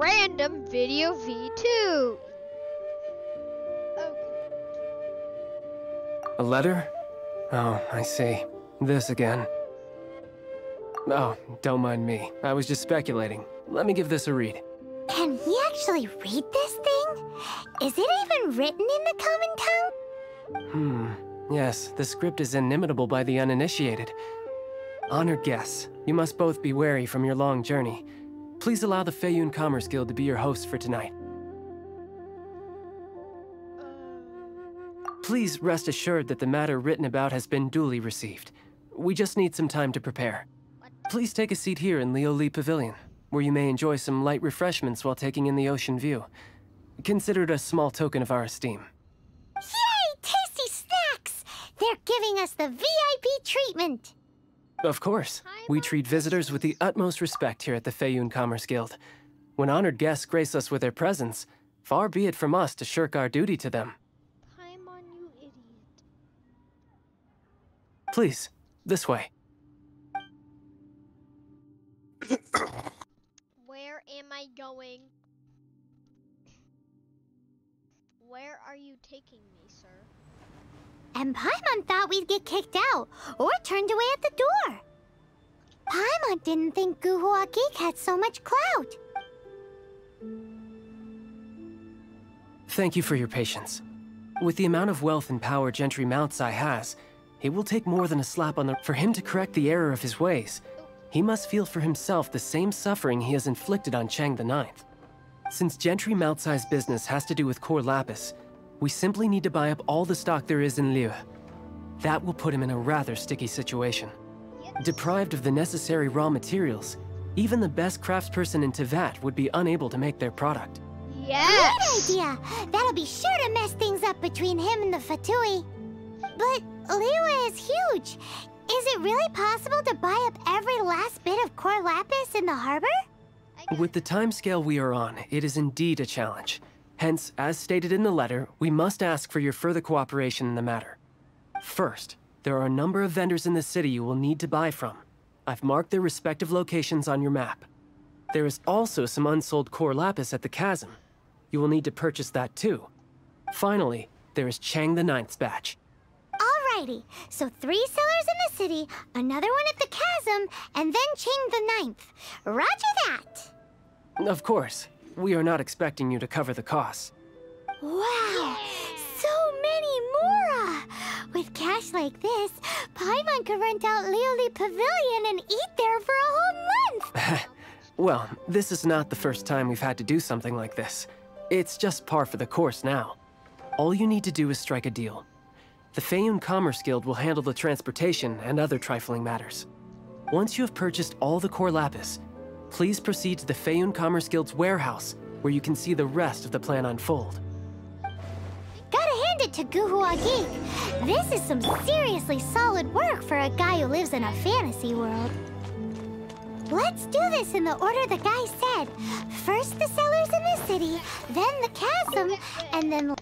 random video V2. Okay. A letter? Oh, I see. This again. Oh, don't mind me. I was just speculating. Let me give this a read. Can we actually read this thing? Is it even written in the common tongue? Yes, the script is inimitable by the uninitiated. Honored guests, you must both be wary from your long journey. Please allow the Feiyun Commerce Guild to be your host for tonight. Please rest assured that the matter written about has been duly received. We just need some time to prepare. Please take a seat here in Leo Lee Pavilion, where you may enjoy some light refreshments while taking in the ocean view. Consider it a small token of our esteem. Yay! Tasty snacks! They're giving us the VIP treatment! Of course. We treat visitors with the utmost respect here at the Feiyun Commerce Guild. When honored guests grace us with their presence, far be it from us to shirk our duty to them. Paimon, you idiot. Please, this way. Where am I going? Where are you taking me, sir? And Paimon thought we'd get kicked out, or turned away at the door. Paimon didn't think Guhua Geek had so much clout. Thank you for your patience. With the amount of wealth and power Gentry Mount Sai has, it will take more than a slap on the... For him to correct the error of his ways, he must feel for himself the same suffering he has inflicted on Chang the Ninth. Since Gentry Mount Sai's business has to do with core lapis, we simply need to buy up all the stock there is in Liu. That will put him in a rather sticky situation. Deprived of the necessary raw materials, even the best craftsperson in Teyvat would be unable to make their product. Yes! Great idea! That'll be sure to mess things up between him and the Fatui. But Liyue is huge. Is it really possible to buy up every last bit of core lapis in the harbor? With the timescale we are on, it is indeed a challenge. Hence, as stated in the letter, we must ask for your further cooperation in the matter. First, there are a number of vendors in the city you will need to buy from. I've marked their respective locations on your map. There is also some unsold core lapis at the chasm. You will need to purchase that too. Finally, there is Chang the Ninth's batch. Alrighty, so 3 sellers in the city, another one at the chasm, and then Chang the Ninth. Roger that! Of course, we are not expecting you to cover the costs. Wow, so many Mora! With cash like this, Paimon could rent out Lioli Pavilion and eat there for a whole month! Well, this is not the first time we've had to do something like this. It's just par for the course now. All you need to do is strike a deal. The Feiyun Commerce Guild will handle the transportation and other trifling matters. Once you have purchased all the core lapis, please proceed to the Feiyun Commerce Guild's warehouse, where you can see the rest of the plan unfold. Gotta hand it to Guhua Geek. This is some seriously solid work for a guy who lives in a fantasy world. Let's do this in the order the guy said. First the sellers in the city, then the chasm, and then...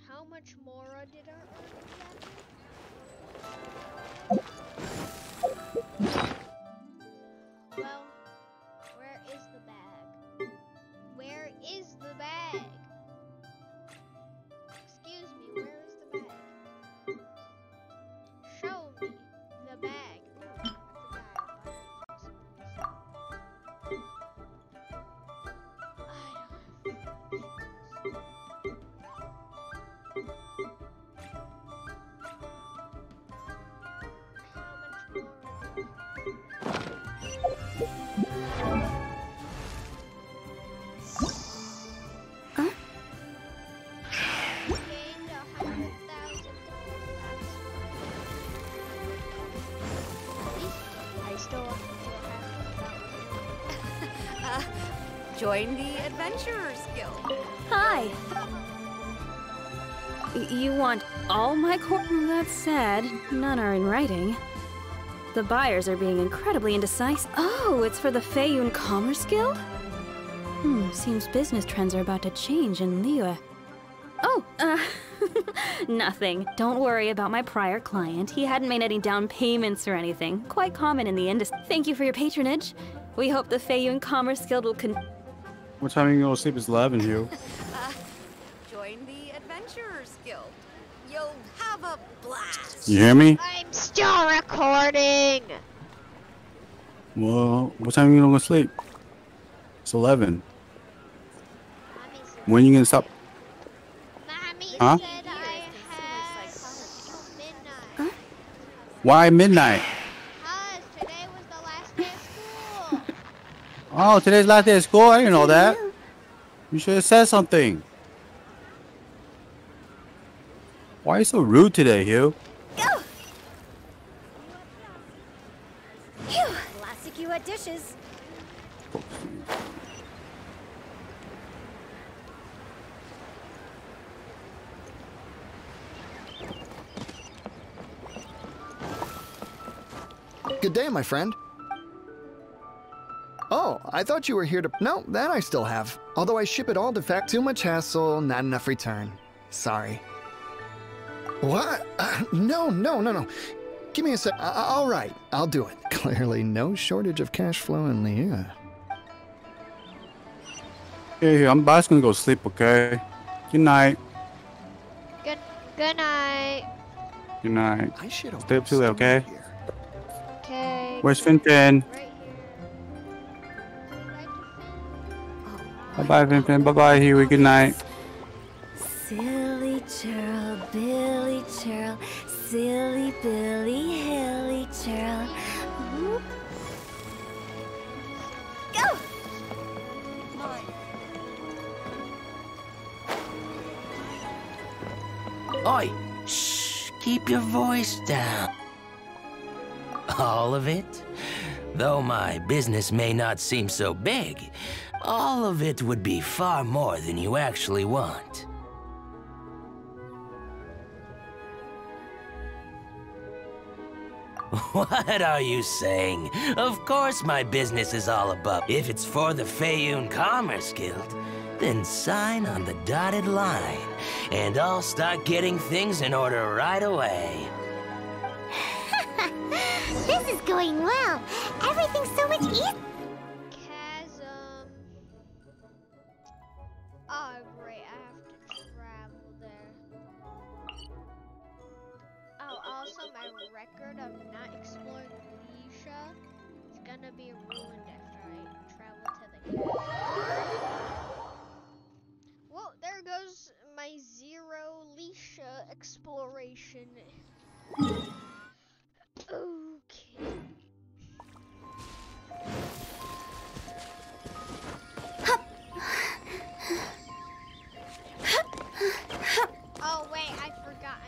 How much Mora did I earn again? Well, where is the bag? Where is the bag? Excuse me, where is the bag? Show me the bag. Join the Adventurers Guild. Hi. You want all my core? That's sad. None are in writing. The buyers are being incredibly indecisive. Oh, it's for the Feiyun Commerce Guild? Seems business trends are about to change in Liyue. Oh, Nothing. Don't worry about my prior client. He hadn't made any down payments or anything. Quite common in the industry. Thank you for your patronage. We hope the Feiyun Commerce Guild will What time are you going to sleep? It's 11, Hugh. Join the Adventurers Guild. You'll have a blast. You hear me? I'm still recording. Well, what time are you going to sleep? It's 11. Mommy said, When are you going to stop? Mommy Huh? said I had till midnight. Why midnight? Cause today was the last day of school. Oh, today's last day of school? I didn't know that. You should have said something. Why are you so rude today, Hugh? Plastic you at dishes. Good day, my friend. Oh, I thought you were here to... No, that I still have. Although I ship it all defect. Too much hassle, not enough return. Sorry. What? No. Give me a sec. All right, I'll do it. Clearly no shortage of cash flow in the... Hey, I'm just going to go sleep, okay? Good night. Good night. Good night. I should have... Stay up too late, okay? Okay. Where's Finfin? Right here. Bye-bye, Finfin. Bye-bye, Huey. Good night. Silly churl, Billy churl, silly Billy, hilly churl. Go! Oi! Shh! Keep your voice down. All of it? Though my business may not seem so big, all of it would be far more than you actually want. What are you saying? Of course my business is all above. If it's for the Feiyun Commerce Guild, then sign on the dotted line, and I'll start getting things in order right away. This is going well. Everything's so much easier. Chasm. Oh, great. I have to travel there. Oh, also my record of not exploring Leisha is gonna be ruined after I travel to the capital. Well, there goes my zero Leisha exploration. Okay. Oh wait, I forgot.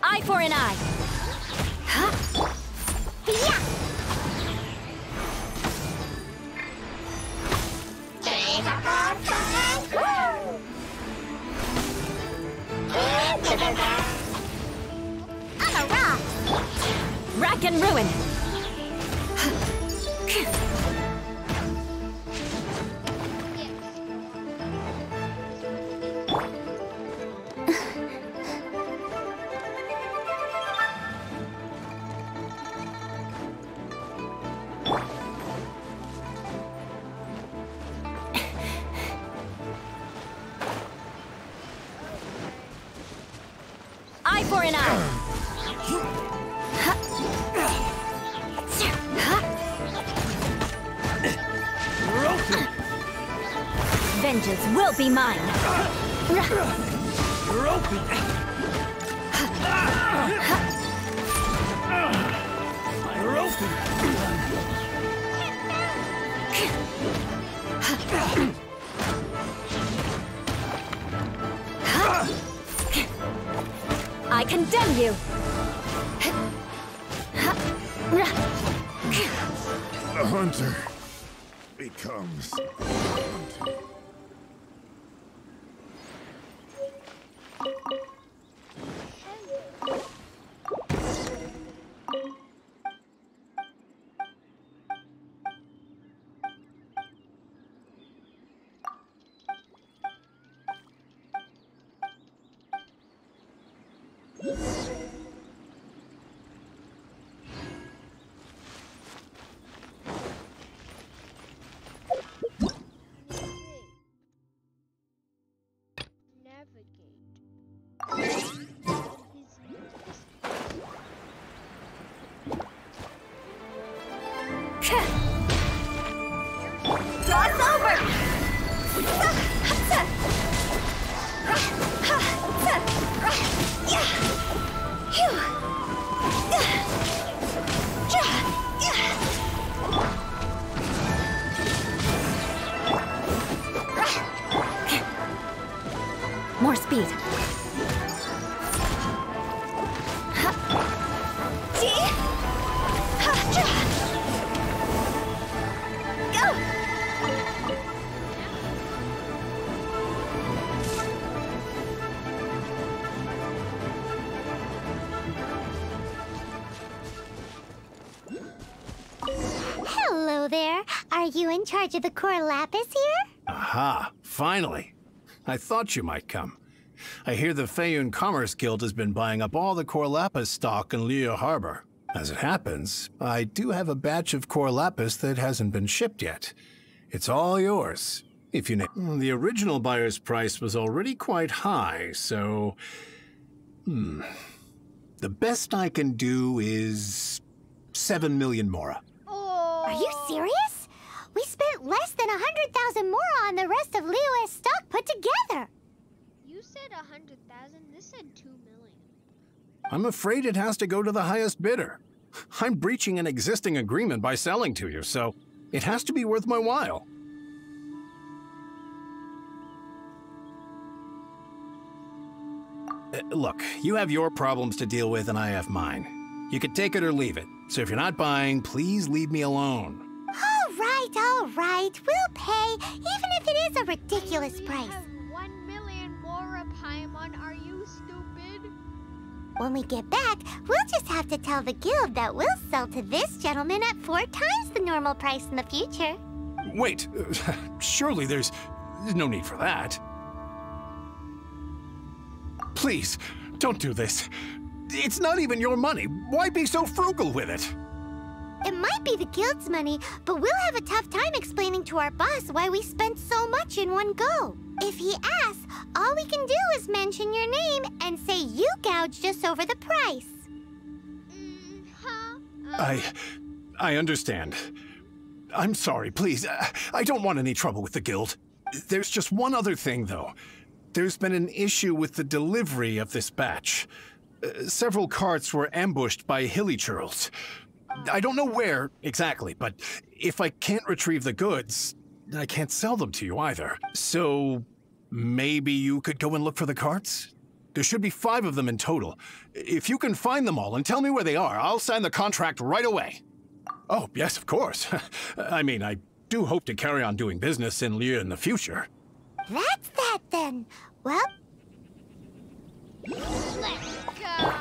Eye for an eye. Rack and ruin. for an eye. Vengeance will be mine. I condemn you. A hunter becomes a hunter. Cross over! More speed. Hello there. Are you in charge of the core lapis here? Aha, finally. I thought you might come. I hear the Feiyun Commerce Guild has been buying up all the core lapis stock in Liu Harbor. As it happens, I do have a batch of core lapis that hasn't been shipped yet. It's all yours, if you need. The original buyer's price was already quite high, so... The best I can do is 7 million mora. Are you serious? We spent less than 100,000 mora on the rest of Liyue's stock put together. You said 100,000. This said 2 million. I'm afraid it has to go to the highest bidder. I'm breaching an existing agreement by selling to you, so it has to be worth my while. Look, you have your problems to deal with and I have mine. You can take it or leave it. So if you're not buying, please leave me alone. All right. We'll pay, even if it is a ridiculous price. You have 1 million mora, Paimon. Are you stupid? When we get back, we'll just have to tell the guild that we'll sell to this gentleman at 4 times the normal price in the future. Wait, surely there's no need for that. Please, don't do this. It's not even your money. Why be so frugal with it? It might be the guild's money, but we'll have a tough time explaining to our boss why we spent so much in one go. If he asks, all we can do is mention your name and say you gouged us over the price. I understand. I'm sorry, please. I don't want any trouble with the guild. There's just one other thing, though. There's been an issue with the delivery of this batch. Several carts were ambushed by hilly churls. I don't know where exactly, but if I can't retrieve the goods, I can't sell them to you either. So maybe you could go and look for the carts? There should be 5 of them in total. If you can find them all and tell me where they are, I'll sign the contract right away. Oh, yes, of course. I mean, I do hope to carry on doing business in Liu in the future. That's that then. Well... Let's go.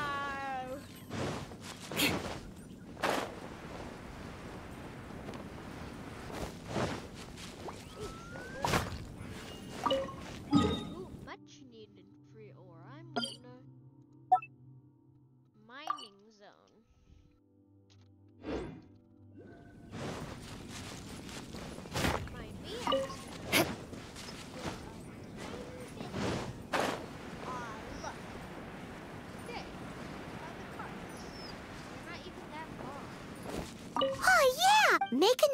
Ooh, much needed free ore. I'm gonna mining zone. My beer. Oh, look. There. Make a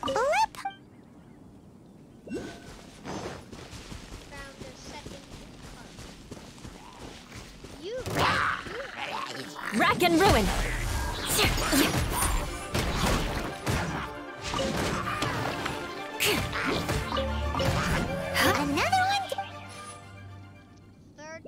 blip. Found a second card. Rack and ruin. Another one. Third.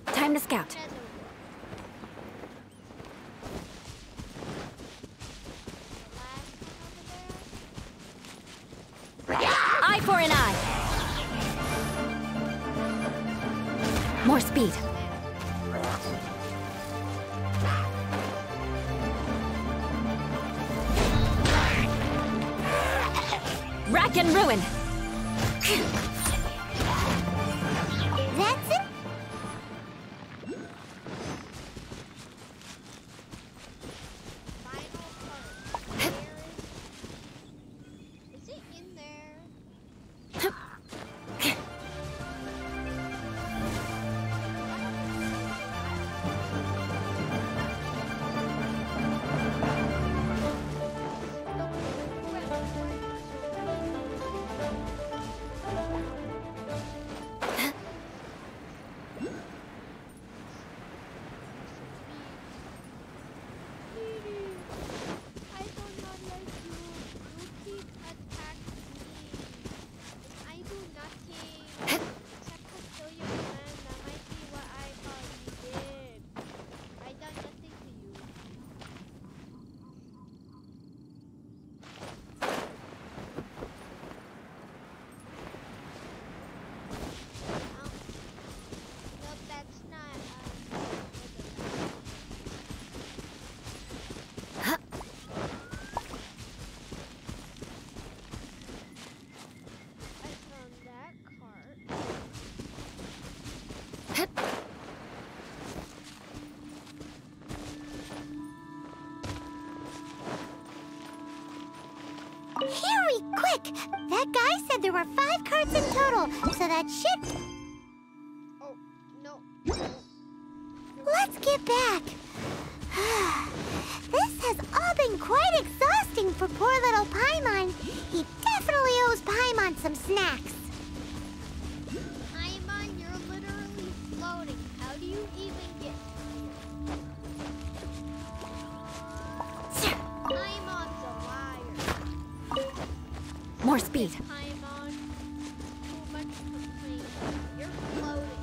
Time to scout. Eye for an eye. More speed. Rack and ruin. That's it. Final card. Is it in there? I do not like you. You keep attacking me. I do nothing. Except to kill your friend. That might be what I thought you did. I done nothing to you. Nope, that's not. I found that card. Hurry, quick! That guy said there were 5 cards in total, so that should... Oh, no. Let's get back. This has all been quite exhausting for poor little Paimon. He definitely owes Paimon some snacks. Paimon, you're literally floating. How do you even get here? Paimon's a liar. More speed. Paimon, too much complaining. You're floating.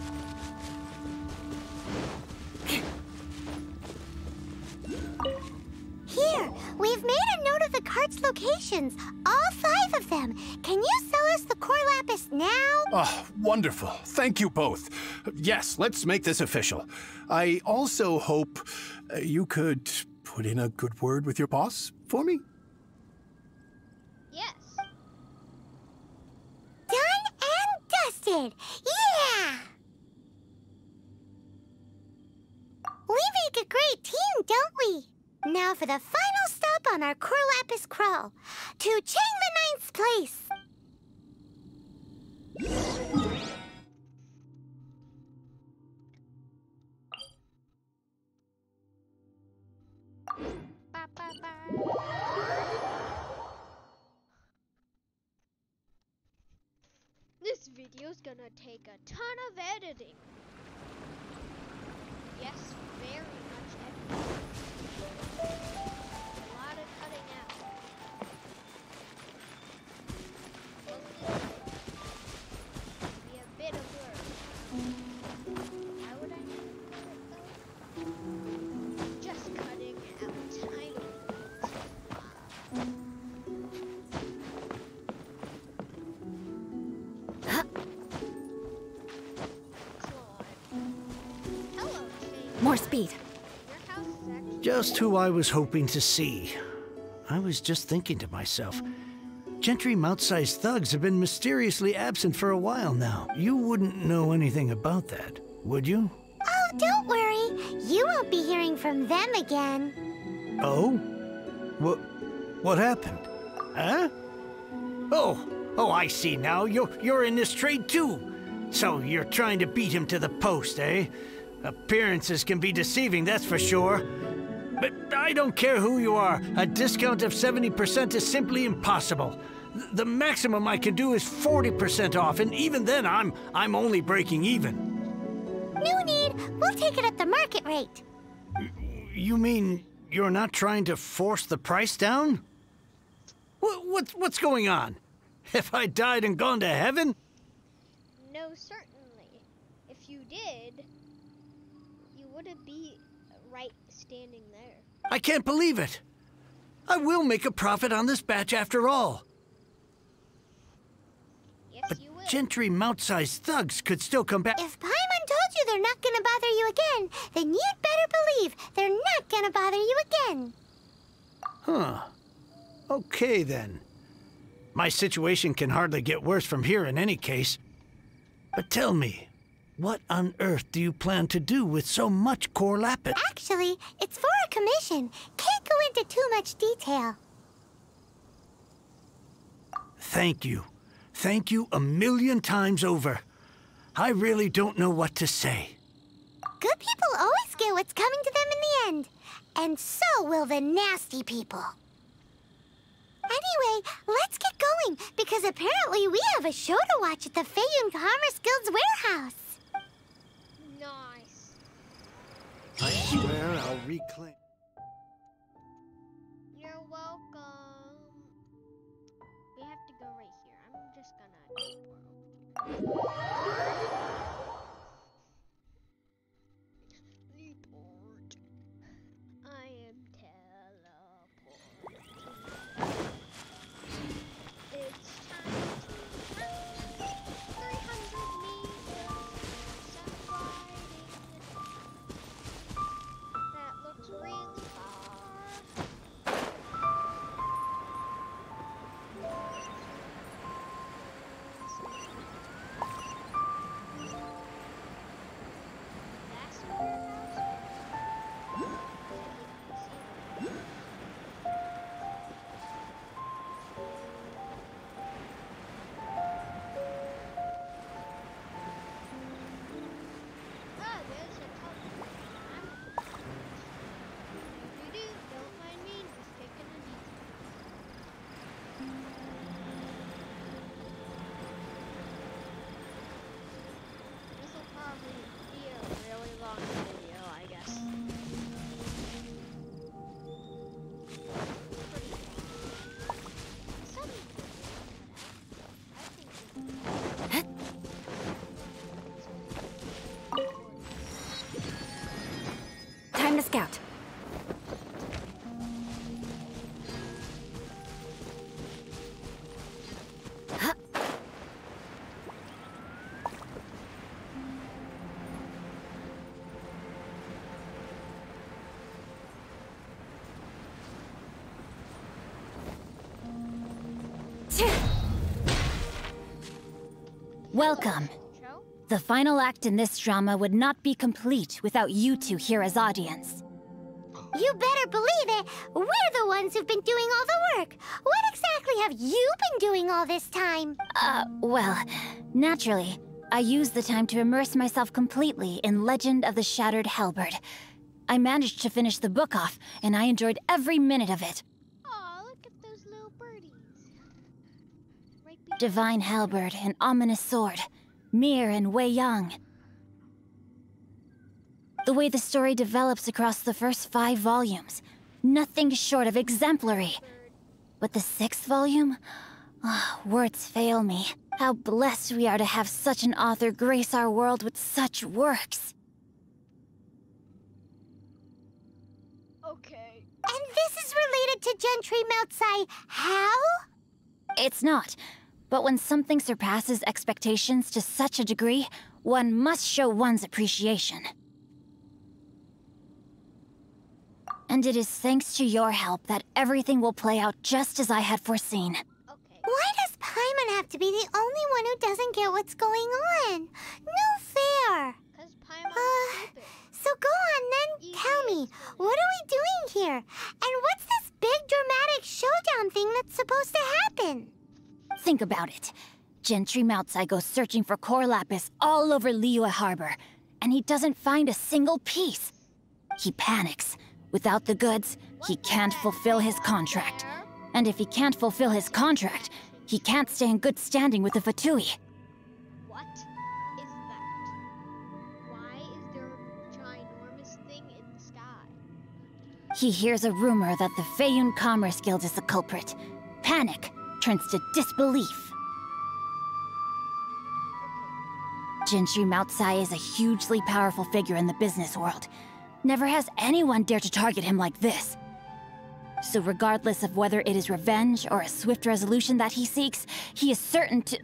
Here, we've made a note of the cards' locations. All 5 of them. Can you sell us the core lapis now? Oh, wonderful. Thank you both. Yes, let's make this official. I also hope you could put in a good word with your boss for me. Yes. Done and dusted. Yeah! We make a great team, don't we? Now for the final stop on our core lapis crawl. To Chang the 9th's place. Ba, ba, ba. This video's gonna take a ton of editing. Yes, very much editing. A lot of cutting out. Be a bit of blur. Why would I need to blur it though? Just cutting out. I don't know. More speed. Just who I was hoping to see. I was just thinking to myself, Gentry mouth-sized thugs have been mysteriously absent for a while now. You wouldn't know anything about that, would you? Oh, don't worry. You won't be hearing from them again. Oh? What happened? Huh? Oh, I see now. You're in this trade too. So you're trying to beat him to the post, eh? Appearances can be deceiving, that's for sure. But I don't care who you are. A discount of 70% is simply impossible. The maximum I can do is 40% off, and even then I'm only breaking even. No need. We'll take it at the market rate. You mean you're not trying to force the price down? What's going on? Have I died and gone to heaven? No, certainly. If you did, you wouldn't be right standing there. I can't believe it. I will make a profit on this batch after all. Yes, but you will. Gentry mouth-sized thugs could still come back. If Paimon told you they're not gonna bother you again, then you'd better believe they're not gonna bother you again. Huh. Okay, then. My situation can hardly get worse from here in any case. But tell me, what on earth do you plan to do with so much core lapis? Actually, it's for a commission. Can't go into too much detail. Thank you. Thank you a million times over. I really don't know what to say. Good people always get what's coming to them in the end. And so will the nasty people. Anyway, let's get going, because apparently we have a show to watch at the Feiyun Commerce Guild's warehouse. Nice. I swear I'll reclaim... You're welcome. We have to go right here. I'm just gonna teleport. Teleport. I am teleporting. It's time to run 300 meters of riding. That looks really far. That's the warehouse. Ah, there's a teleport. Don't mind me, just taking a detour. This will probably be a really long video, I guess. Pretty long. Some I think Time to scout. Welcome. show. The final act in this drama would not be complete without you two here as audience. You better believe it. We're the ones who've been doing all the work. What exactly have you been doing all this time? Well, naturally, I used the time to immerse myself completely in Legend of the Shattered Halberd. I managed to finish the book off, and I enjoyed every minute of it. Aw, look at those little birdies. Right behind Divine Halberd, an ominous sword. Mir and Wei Yang. The way the story develops across the first 5 volumes, nothing short of exemplary. But the 6th volume? Words fail me. How blessed we are to have such an author grace our world with such works. Okay. And this is related to Gentry Moutsai. How? It's not. But when something surpasses expectations to such a degree, one must show one's appreciation. And it is thanks to your help that everything will play out just as I had foreseen. Okay. Well, Paimon have to be the only one who doesn't get what's going on? No fair. Because Paimon's stupid. So go on then, tell me, what are we doing here? And what's this big dramatic showdown thing that's supposed to happen? Think about it. Gentry Moutsai goes searching for core lapis all over Liyue Harbor, and he doesn't find a single piece. He panics. Without the goods, he can't fulfill his contract. And if he can't fulfill his contract, he can't stay in good standing with the Fatui. What is that? Why is there a ginormous thing in the sky? He hears a rumor that the Feiyun Commerce Guild is the culprit. Panic turns to disbelief. Gentry Moutsai is a hugely powerful figure in the business world. Never has anyone dared to target him like this. So regardless of whether it is revenge or a swift resolution that he seeks, he is certain to...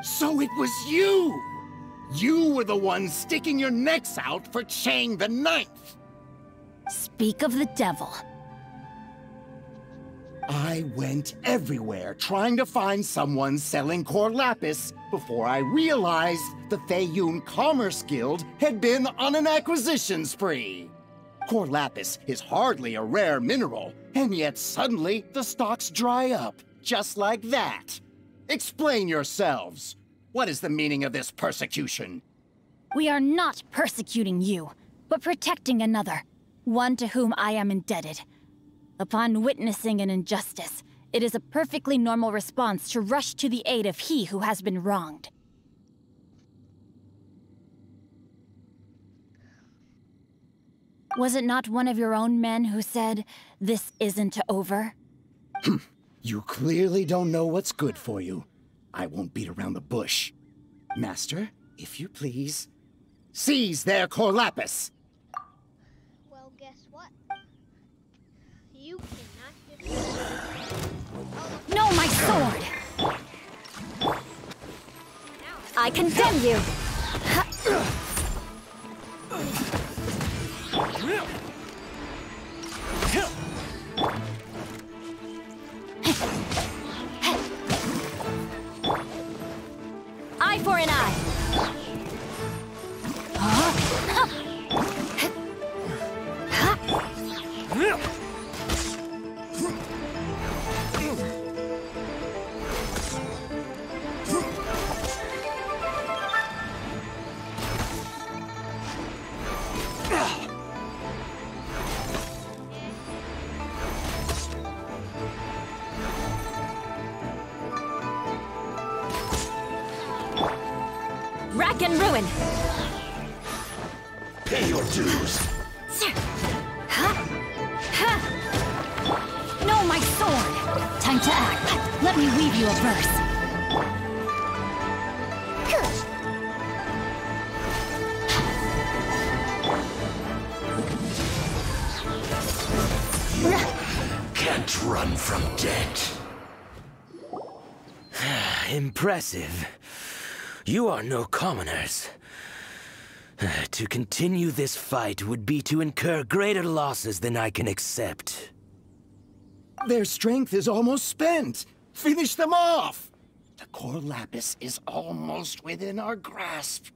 So it was you! You were the one sticking your necks out for Chang the Ninth! Speak of the devil. I went everywhere trying to find someone selling core lapis before I realized the Feiyun Commerce Guild had been on an acquisition spree. Core lapis is hardly a rare mineral, and yet suddenly the stocks dry up, just like that. Explain yourselves. What is the meaning of this persecution? We are not persecuting you, but protecting another, one to whom I am indebted. Upon witnessing an injustice, it is a perfectly normal response to rush to the aid of he who has been wronged. Was it not one of your own men who said, "This isn't over"? You clearly don't know what's good for you. I won't beat around the bush. Master, if you please, seize their core lapis! Well, guess what? You cannot give me... No, my sword! I condemn you! Eye for an eye! Rack and ruin! Pay your dues! No, my sword! Time to act. Let me weave you a verse. Can't run from debt. Impressive. You are no commoners. To continue this fight would be to incur greater losses than I can accept. Their strength is almost spent. Finish them off! The core lapis is almost within our grasp.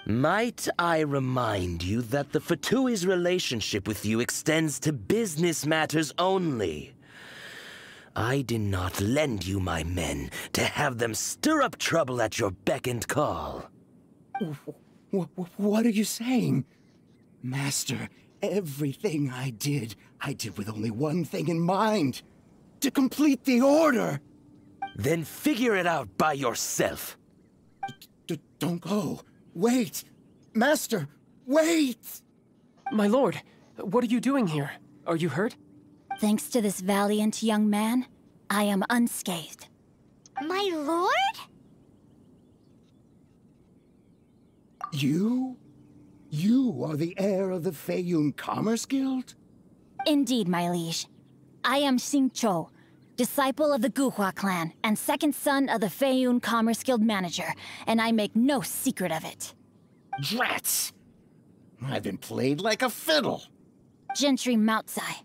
Might I remind you that the Fatui's relationship with you extends to business matters only? I did not lend you my men to have them stir up trouble at your beck and call. What are you saying? Master, everything I did with only one thing in mind. To complete the order! Then figure it out by yourself. Don't go. Wait! Master, wait! My lord, what are you doing here? Are you hurt? Thanks to this valiant young man, I am unscathed. My lord? You? You are the heir of the Feiyun Commerce Guild? Indeed, my liege. I am xingqiu, disciple of the Guhua clan and second son of the Feiyun Commerce Guild manager, and I make no secret of it. Drats! I've been played like a fiddle. Gentry Moutsai.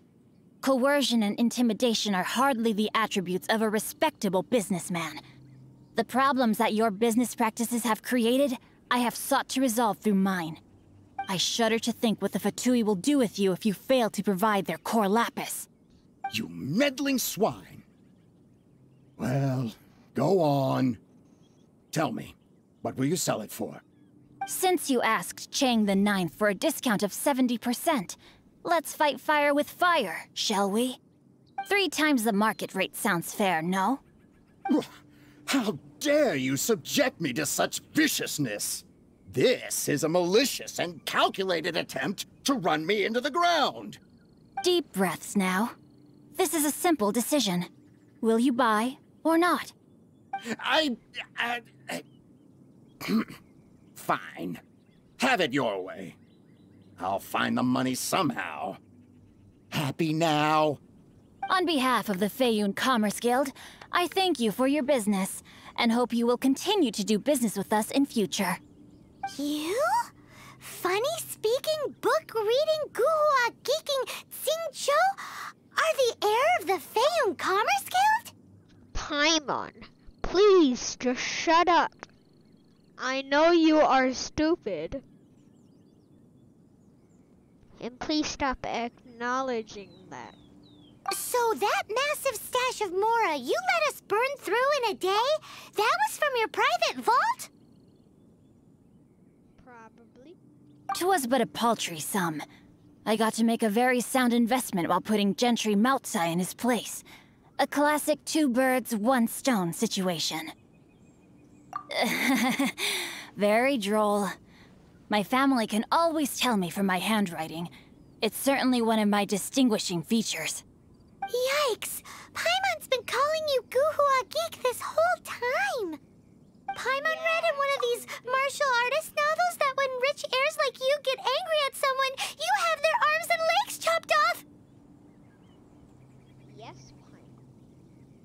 Coercion and intimidation are hardly the attributes of a respectable businessman. The problems that your business practices have created, I have sought to resolve through mine. I shudder to think what the Fatui will do with you if you fail to provide their core lapis. You meddling swine. Well, go on. Tell me, what will you sell it for? Since you asked Chang the Ninth for a discount of 70%, let's fight fire with fire, shall we? 3 times the market rate sounds fair, no? How dare you subject me to such viciousness? This is a malicious and calculated attempt to run me into the ground. Deep breaths now. This is a simple decision. Will you buy or not? Fine. Have it your way. I'll find the money somehow. Happy now? On behalf of the Feiyun Commerce Guild, I thank you for your business, and hope you will continue to do business with us in future. You? Funny-speaking, book-reading, guhua-geeking xingqiu are the heir of the Feiyun Commerce Guild? Paimon, please just shut up. I know you are stupid. And please stop acknowledging that. So that massive stash of Mora you let us burn through in a day? That was from your private vault? Probably. 'Twas but a paltry sum. I got to make a very sound investment while putting Gentry Moutsai in his place. A classic 2 birds, 1 stone situation. Very droll. My family can always tell me from my handwriting. It's certainly one of my distinguishing features. Yikes! Paimon's been calling you Guhua Geek this whole time! Paimon read in one of these martial artist novels that when rich heirs like you get angry at someone, you have their arms and legs chopped off! Yes, Paimon.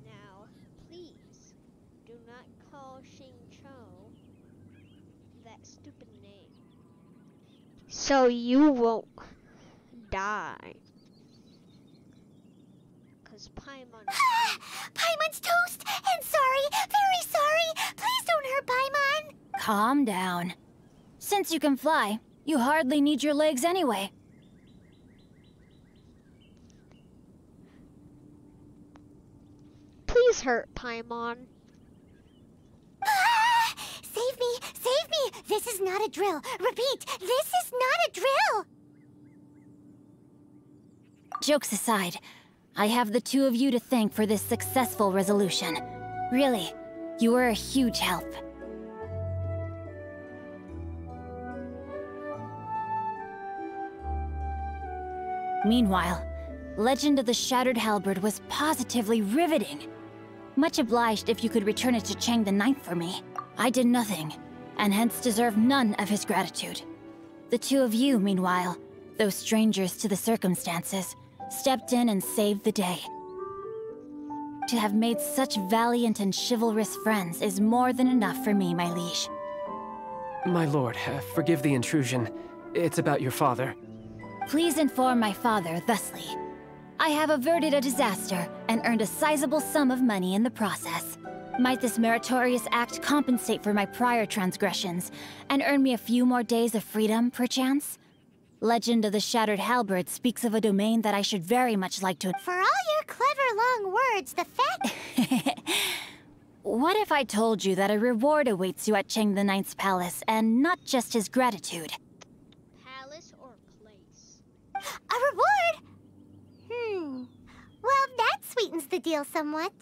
Now, please, do not call xingqiu that stupid name. So you won't die. Cause Paimon... Paimon's toast! And sorry, very sorry! Please don't hurt Paimon! Calm down. Since you can fly, you hardly need your legs anyway. Please hurt Paimon. Save me! Save me! This is not a drill! Repeat, this is not a drill! Jokes aside, I have the 2 of you to thank for this successful resolution. Really, you were a huge help. Meanwhile, Legend of the Shattered Halberd was positively riveting. Much obliged if you could return it to Chang the Ninth for me. I did nothing, and hence deserve none of his gratitude. The 2 of you, meanwhile, though strangers to the circumstances, stepped in and saved the day. To have made such valiant and chivalrous friends is more than enough for me, my liege. My lord, forgive the intrusion. It's about your father. Please inform my father thusly. I have averted a disaster and earned a sizable sum of money in the process. Might this meritorious act compensate for my prior transgressions and earn me a few more days of freedom, perchance? Legend of the Shattered Halberd speaks of a domain that I should very much like to... For all your clever long words, the fact... What if I told you that a reward awaits you at Chang the Ninth's palace, and not just his gratitude? Palace or place? A reward? Well, that sweetens the deal somewhat.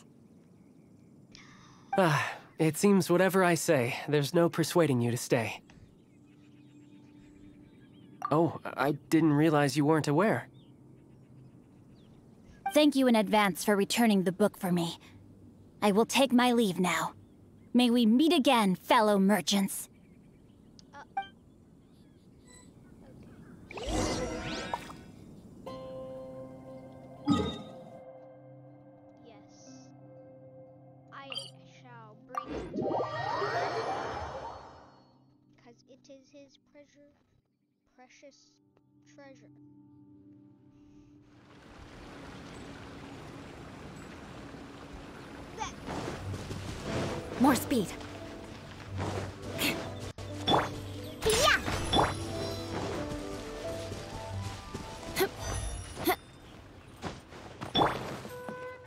It seems whatever I say, there's no persuading you to stay. Oh, I didn't realize you weren't aware. Thank you in advance for returning the book for me. I will take my leave now. May we meet again, fellow merchants. Yes. I shall bring it. Because it is his precious treasure. More speed. Yeah!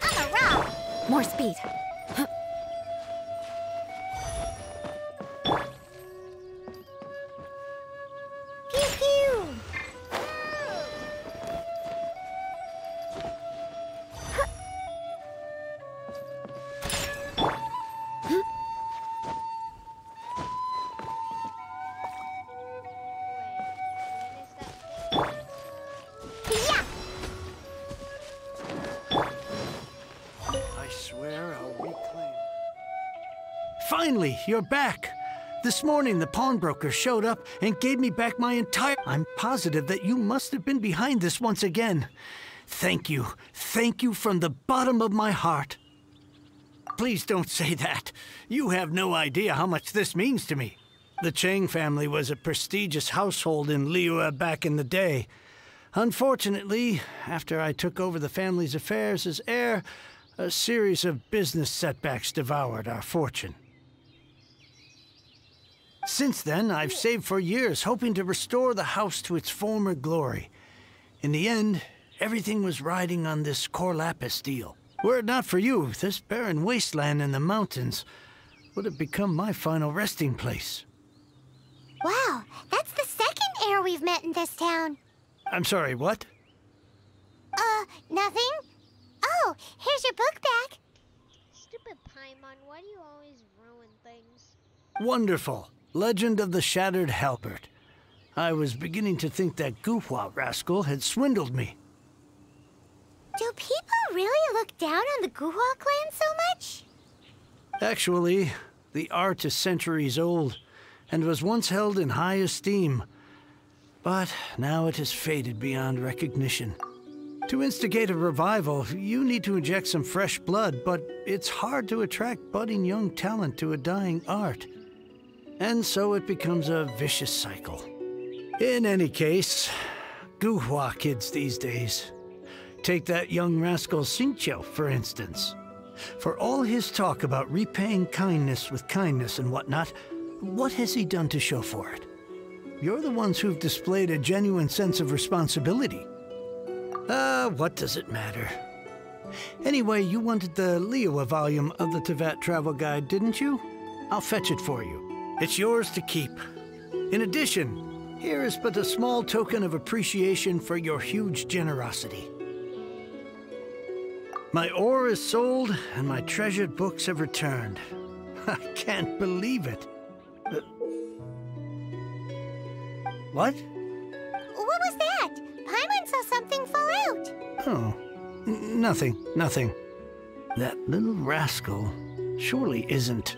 On a roll! More speed. Pew pew! Yeah! I swear I'll reclaim. Finally, you're back. This morning, the pawnbroker showed up and gave me back my entire... I'm positive that you must have been behind this once again. Thank you. Thank you from the bottom of my heart. Please don't say that. You have no idea how much this means to me. The Chang family was a prestigious household in Liyue back in the day. Unfortunately, after I took over the family's affairs as heir, a series of business setbacks devoured our fortune. Since then, I've saved for years, hoping to restore the house to its former glory. In the end, everything was riding on this core lapis deal. Were it not for you, this barren wasteland in the mountains would have become my final resting place. Wow, that's the second heir we've met in this town. I'm sorry, what? Nothing? Oh, here's your book back. Stupid Paimon, why do you always ruin things? Wonderful. Legend of the Shattered Halberd. I was beginning to think that Guhua rascal had swindled me. Do people really look down on the Guhua clan so much? Actually, the art is centuries old and was once held in high esteem. But now it has faded beyond recognition. To instigate a revival, you need to inject some fresh blood, but it's hard to attract budding young talent to a dying art. And so it becomes a vicious cycle. In any case, Guhua kids these days. Take that young rascal Xingqiu, for instance. For all his talk about repaying kindness with kindness and whatnot, what has he done to show for it? You're the ones who've displayed a genuine sense of responsibility. What does it matter? Anyway, you wanted the Liyue volume of the Teyvat Travel Guide, didn't you? I'll fetch it for you. It's yours to keep. In addition, here is but a small token of appreciation for your huge generosity. My ore is sold, and my treasured books have returned. I can't believe it. What? What was that? Paimon saw something fall out. Oh, nothing. That little rascal surely isn't...